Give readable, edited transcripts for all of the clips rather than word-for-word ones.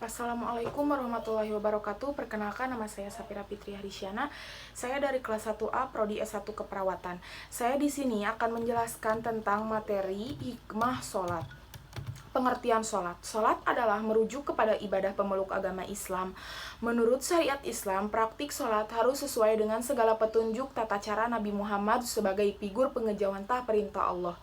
Assalamualaikum warahmatullahi wabarakatuh. Perkenalkan, nama saya Safira Fitri Harisyana. Saya dari kelas 1A Prodi S1 Keperawatan. Saya di sini akan menjelaskan tentang materi hikmah sholat. Pengertian sholat. Sholat adalah merujuk kepada ibadah pemeluk agama Islam. Menurut syariat Islam, praktik sholat harus sesuai dengan segala petunjuk tata cara Nabi Muhammad sebagai figur pengejawantah perintah Allah.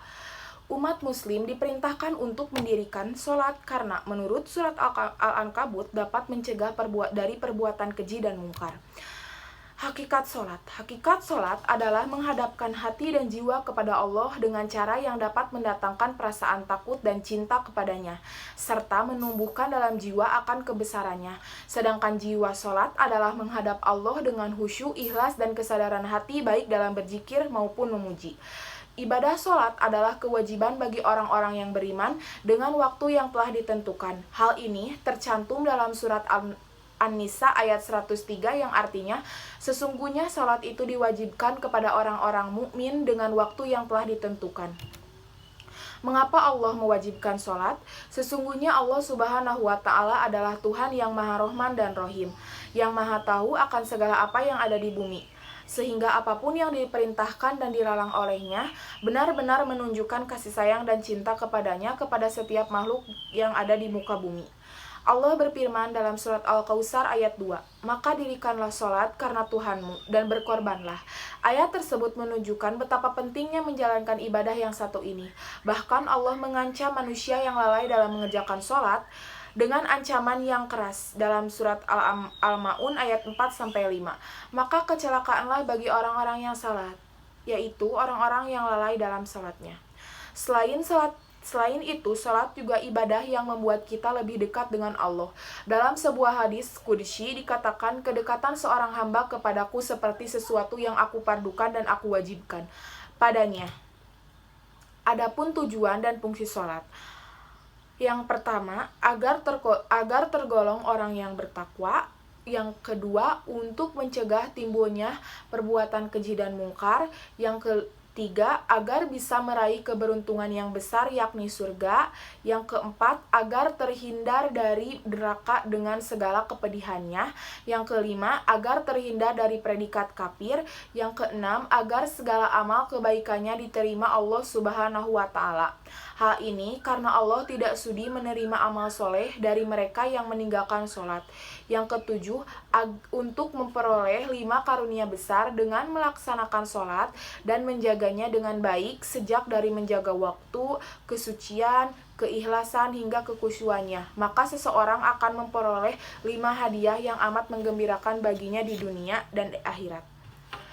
Umat muslim diperintahkan untuk mendirikan sholat karena menurut surat Al-Ankabut dapat mencegah dari perbuatan keji dan mungkar. Hakikat sholat adalah menghadapkan hati dan jiwa kepada Allah dengan cara yang dapat mendatangkan perasaan takut dan cinta kepadanya, serta menumbuhkan dalam jiwa akan kebesarannya. Sedangkan jiwa sholat adalah menghadap Allah dengan khusyuk, ikhlas, dan kesadaran hati baik dalam berzikir maupun memuji. Ibadah sholat adalah kewajiban bagi orang-orang yang beriman dengan waktu yang telah ditentukan. Hal ini tercantum dalam surat An-Nisa ayat 103 yang artinya, sesungguhnya sholat itu diwajibkan kepada orang-orang mukmin dengan waktu yang telah ditentukan. Mengapa Allah mewajibkan sholat? Sesungguhnya Allah Subhanahu wa Ta'ala adalah Tuhan yang Maha Rohman dan Rohim, yang Maha Tahu akan segala apa yang ada di bumi, sehingga apapun yang diperintahkan dan dilarang olehnya benar-benar menunjukkan kasih sayang dan cinta kepadanya kepada setiap makhluk yang ada di muka bumi. Allah berfirman dalam surat Al-Kautsar ayat 2, maka dirikanlah sholat karena Tuhanmu dan berkorbanlah. Ayat tersebut menunjukkan betapa pentingnya menjalankan ibadah yang satu ini. Bahkan Allah mengancam manusia yang lalai dalam mengerjakan sholat dengan ancaman yang keras dalam surat Al-Ma'un ayat 4-5. Maka kecelakaanlah bagi orang-orang yang salat, yaitu orang-orang yang lalai dalam salatnya. Selain itu, salat juga ibadah yang membuat kita lebih dekat dengan Allah. Dalam sebuah hadis qudsi dikatakan, kedekatan seorang hamba kepadaku seperti sesuatu yang aku pardukan dan aku wajibkan padanya. Adapun tujuan dan fungsi salat. Yang pertama, agar tergolong orang yang bertakwa. Yang kedua, untuk mencegah timbulnya perbuatan keji dan mungkar. Yang ketiga, agar bisa meraih keberuntungan yang besar yakni surga. Yang keempat, agar terhindar dari neraka dengan segala kepedihannya. Yang kelima, agar terhindar dari predikat kafir. Yang keenam, agar segala amal kebaikannya diterima Allah Subhanahu wa Ta'ala. Hal ini karena Allah tidak sudi menerima amal soleh dari mereka yang meninggalkan sholat. Yang ketujuh, untuk memperoleh 5 karunia besar dengan melaksanakan sholat dan menjaganya dengan baik, sejak dari menjaga waktu, kesucian, keikhlasan hingga kekhusyuannya. Maka seseorang akan memperoleh 5 hadiah yang amat menggembirakan baginya di dunia dan di akhirat.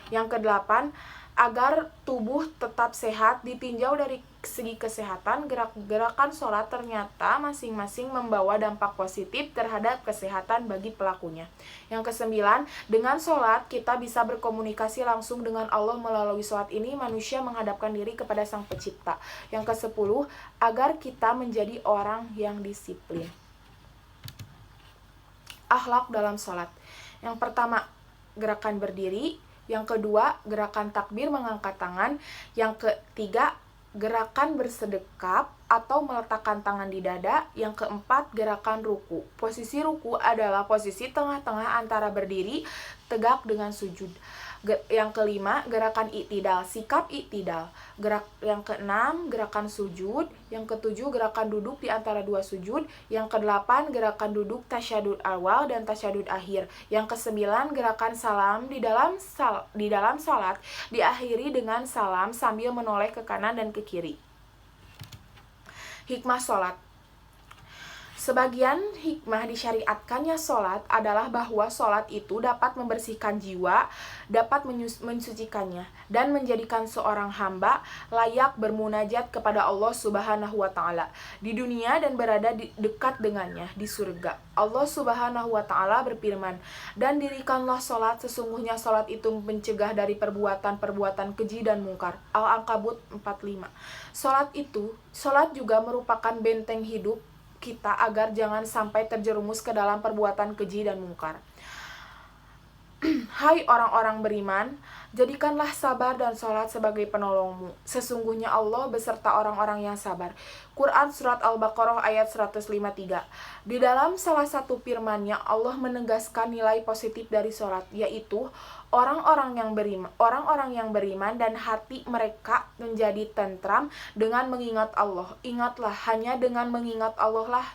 Yang kedelapan, agar tubuh tetap sehat ditinjau dari segi kesehatan, gerakan sholat ternyata masing-masing membawa dampak positif terhadap kesehatan bagi pelakunya. Yang kesembilan, dengan sholat kita bisa berkomunikasi langsung dengan Allah. Melalui sholat ini manusia menghadapkan diri kepada Sang Pencipta. Yang kesepuluh, agar kita menjadi orang yang disiplin. Akhlak dalam sholat. Yang pertama, gerakan berdiri. Yang kedua, gerakan takbir mengangkat tangan. Yang ketiga, gerakan bersedekap atau meletakkan tangan di dada. Yang keempat, gerakan ruku. Posisi ruku adalah posisi tengah-tengah antara berdiri tegak dengan sujud. Yang kelima, gerakan iktidal, sikap iktidal. Yang keenam, gerakan sujud. Yang ketujuh, gerakan duduk di antara dua sujud. Yang kedelapan, gerakan duduk tasyahud awal dan tasyahud akhir. Yang kesembilan, gerakan salam di dalam salat diakhiri dengan salam sambil menoleh ke kanan dan ke kiri. Hikmah salat. Sebagian hikmah disyariatkannya sholat adalah bahwa sholat itu dapat membersihkan jiwa, dapat mensucikannya, dan menjadikan seorang hamba layak bermunajat kepada Allah Subhanahu wa Ta'ala di dunia dan berada dekat dengannya di surga. Allah Subhanahu wa Ta'ala berfirman, dan dirikanlah sholat, sesungguhnya sholat itu mencegah dari perbuatan-perbuatan keji dan mungkar. Al-Ankabut 45. Sholat juga merupakan benteng hidup kita agar jangan sampai terjerumus ke dalam perbuatan keji dan mungkar. Hai orang-orang beriman, jadikanlah sabar dan sholat sebagai penolongmu. Sesungguhnya Allah beserta orang-orang yang sabar. Quran Surat Al-Baqarah ayat 153. Di dalam salah satu firman-Nya, Allah menegaskan nilai positif dari sholat, yaitu orang-orang yang beriman dan hati mereka menjadi tentram dengan mengingat Allah. Ingatlah, hanya dengan mengingat Allah lah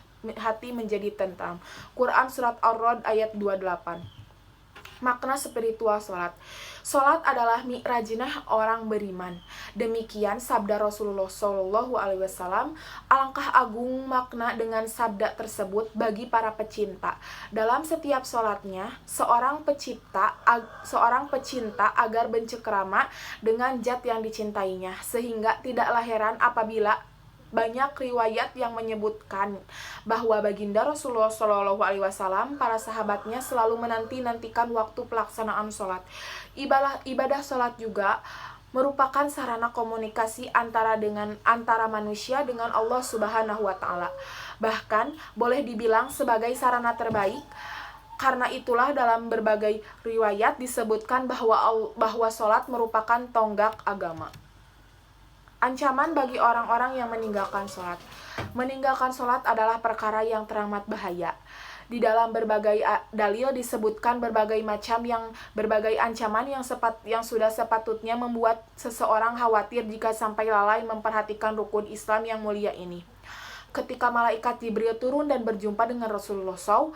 hati menjadi tentram. Quran Surat Ar-Ra'd ayat 28. Makna spiritual sholat. Sholat adalah mi'rajnah orang beriman. Demikian sabda Rasulullah SAW. Alangkah agung makna dengan sabda tersebut bagi para pecinta. Dalam setiap sholatnya, seorang pecinta agar bencekrama dengan zat yang dicintainya, sehingga tidaklah heran apabila banyak riwayat yang menyebutkan bahwa baginda Rasulullah SAW, para sahabatnya selalu menanti-nantikan waktu pelaksanaan sholat. Ibadah sholat juga merupakan sarana komunikasi antara manusia dengan Allah Subhanahu wa Ta'ala. Bahkan boleh dibilang sebagai sarana terbaik. Karena itulah dalam berbagai riwayat disebutkan bahwa sholat merupakan tonggak agama. Ancaman bagi orang-orang yang meninggalkan sholat. Meninggalkan sholat adalah perkara yang teramat bahaya. Di dalam berbagai dalil disebutkan berbagai ancaman yang sudah sepatutnya membuat seseorang khawatir jika sampai lalai memperhatikan rukun Islam yang mulia ini. Ketika malaikat Jibril turun dan berjumpa dengan Rasulullah SAW,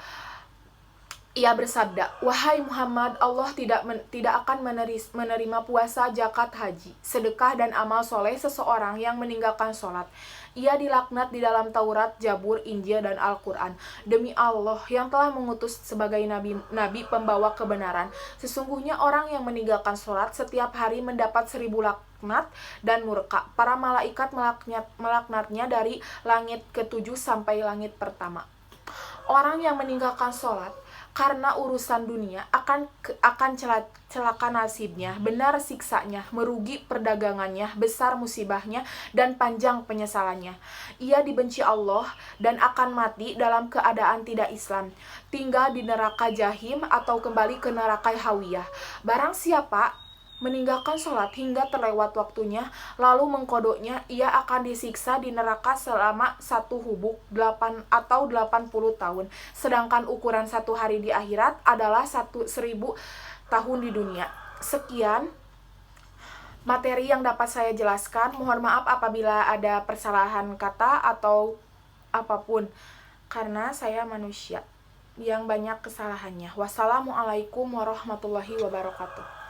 ia bersabda, "Wahai Muhammad, Allah tidak akan menerima puasa, zakat, haji, sedekah, dan amal soleh seseorang yang meninggalkan sholat. Ia dilaknat di dalam Taurat, Zabur, Injil, dan Al-Quran. Demi Allah yang telah mengutus sebagai nabi pembawa kebenaran, sesungguhnya orang yang meninggalkan sholat setiap hari mendapat 1000 laknat dan murka. Para malaikat melaknatnya dari langit ke-7 sampai langit pertama." Orang yang meninggalkan sholat karena urusan dunia akan celaka nasibnya, benar siksanya, merugi perdagangannya, besar musibahnya, dan panjang penyesalannya. Ia dibenci Allah dan akan mati dalam keadaan tidak Islam, tinggal di neraka Jahim atau kembali ke neraka Hawiyah. Barang siapa meninggalkan sholat hingga terlewat waktunya, lalu mengkodoknya, ia akan disiksa di neraka selama 1 hubuk 8 atau 80 tahun. Sedangkan ukuran 1 hari di akhirat adalah 1000 tahun di dunia. Sekian materi yang dapat saya jelaskan. Mohon maaf apabila ada persalahan kata atau apapun, karena saya manusia yang banyak kesalahannya. Wassalamualaikum warahmatullahi wabarakatuh.